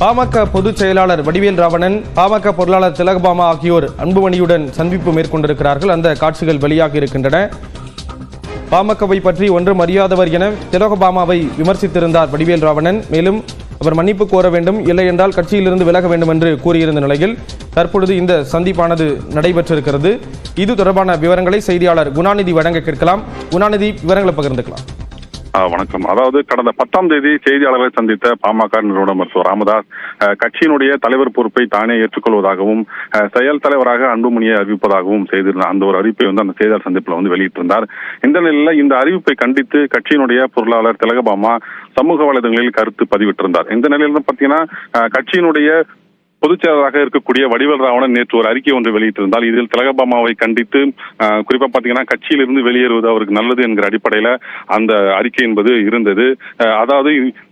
பாமக பொதுச் செயலாளர் வடிவேல் ராவணன், பாமக பொருளாளர் திலகபாமா ஆகியோர் அன்புமணியுடன் சந்திப்பு மேற்கொண்டிருக்கிறார்கள். அந்த காட்சிகள் வெளியாகி இருக்கின்றன. பாமகவை பற்றி ஒன்றும் அறியாதவர் என திலகபாமாவை விமர்சித்திருந்தார் வடிவேல் ராவணன். மேலும் அவர் மன்னிப்பு கோர வேண்டும், இல்லை என்றால் கட்சியிலிருந்து விலக வேண்டும் என்று கூறியிருந்த நிலையில் தற்பொழுது இந்த சந்திப்பானது நடைபெற்றிருக்கிறது. இது தொடர்பான விவரங்களை செய்தியாளர் குணாநிதி வழங்க கேட்கலாம். குணாநிதி, விவரங்களை பகிர்ந்துக்கலாம். வணக்கம். அதாவது கடந்த 10ஆம் தேதி செய்தியாளர்களை சந்தித்த பாமக நிறுவனர் மருத்துவர் ராமதாஸ் கட்சியினுடைய தலைவர் பொறுப்பை தானே ஏற்றுக்கொள்வதாகவும் செயல் தலைவராக அன்புமணியை அறிவிப்பதாகவும் செய்திருந்தார். அந்த ஒரு அறிவிப்பை அந்த செய்தியாளர் சந்திப்பில் வெளியிட்டிருந்தார். இந்த நிலையில் இந்த அறிவிப்பை கண்டித்து கட்சியினுடைய பொருளாளர் திலகபாமா சமூக வலைதளங்களில் கருத்து பதிவிட்டிருந்தார். இந்த நிலையில் பாத்தீங்கன்னா கட்சியினுடைய பொதுச் செயலராக இருக்கக்கூடிய வடிவேல் ராவணன் நேற்று ஒரு அறிக்கை ஒன்று வெளியிட்டிருந்தால் இதில் திலகபாமாவை கண்டித்து குறிப்பா பாத்தீங்கன்னா கட்சியிலிருந்து வெளியேறுவது அவருக்கு நல்லது என்கிற அடிப்படையில அந்த அறிக்கை என்பது இருந்தது. அதாவது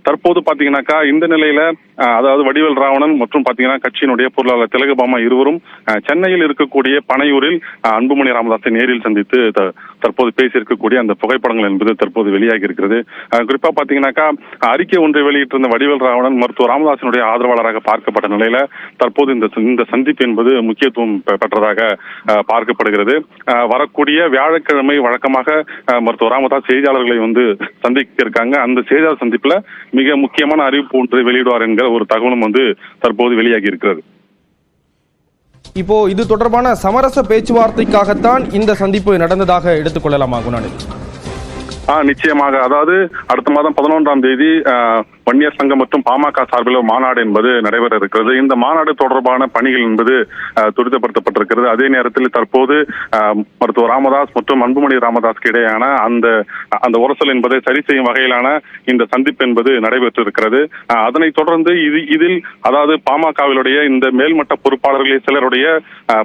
தற்போது பாத்தீங்கன்னாக்கா இந்த நிலையில அதாவது வடிவேல் ராவணன் மற்றும் பாத்தீங்கன்னா கட்சியினுடைய பொருளாளர் திலகபாமா இருவரும் சென்னையில் இருக்கக்கூடிய பனையூரில் அன்புமணி ராமதாஸை நேரில் சந்தித்து தற்போது பேசியிருக்கக்கூடிய அந்த புகைப்படங்கள் என்பது தற்போது வெளியாகி இருக்கிறது. குறிப்பா பாத்தீங்கன்னாக்கா அறிக்கை ஒன்றை வெளியிட்டிருந்த வடிவேல் ராவணன் மருத்துவர் ராமதாசனுடைய ஆதரவாளராக பார்க்கப்பட்ட நிலையில தற்போது இந்த சந்திப்பு என்பது முக்கியத்துவம் பெற்றதாக பார்க்கப்படுகிறது. வரக்கூடிய வியாழக்கிழமை வழக்கமாக மருத்துவர் ராமதாஸ் செய்தியாளர்களை சந்திக்க இருக்காங்க. அந்த செய்தியாளர் சந்திப்புல மிக முக்கியமான அறிவிப்பு ஒன்றை வெளியிடுவார் என்கிற ஒரு தகவலும் தற்போது வெளியாகி இருக்கிறது. இப்போ இது தொடர்பான சமரச பேச்சுவார்த்தைக்காகத்தான் இந்த சந்திப்பு நடந்ததாக எடுத்துக்கொள்ளலாமா குணாநிதி? நிச்சயமாக. அதாவது அடுத்த மாதம் 11ஆம் தேதி வன்னியர் சங்கம் மற்றும் பாமக சார்பில் மாநாடு என்பது நடைபெற இருக்கிறது. இந்த மாநாடு தொடர்பான பணிகள் என்பது துரிதப்படுத்தப்பட்டிருக்கிறது. அதே நேரத்தில் தற்போது மருத்துவர் ராமதாஸ் மற்றும் அன்புமணி ராமதாஸ்க்கு இடையான அந்த உரசல் என்பதை சரி செய்யும் வகையிலான இந்த சந்திப்பு என்பது நடைபெற்று இருக்கிறது. அதனைத் தொடர்ந்து இதில் அதாவது பாமகவிலுடைய இந்த மேல்மட்ட பொறுப்பாளர்களில் சிலருடைய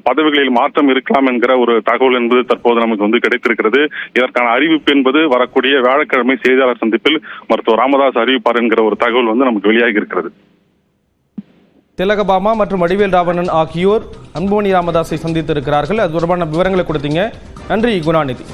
பதவிகளில் மாற்றம் இருக்கலாம் என்கிற ஒரு தகவல் என்பது தற்போது நமக்கு கிடைத்திருக்கிறது. இதற்கான அறிவிப்பு என்பது வரக்கூடிய வியாழக்கிழமை செய்தியாளர் சந்திப்பில் மருத்துவர் ராமதாஸ் அறிவிப்பார் என்கிற ஒரு தகவல் நமக்கு வெளியாகி இருக்கிறது. திலகபாமா மற்றும் வடிவேல் ராவணன் ஆகியோர் அன்புமணி ராமதாஸை சந்தித்திருக்கிறார்கள். அது தொடர்பான விவரங்களை கொடுத்தீங்க. நன்றி குணாநிதி.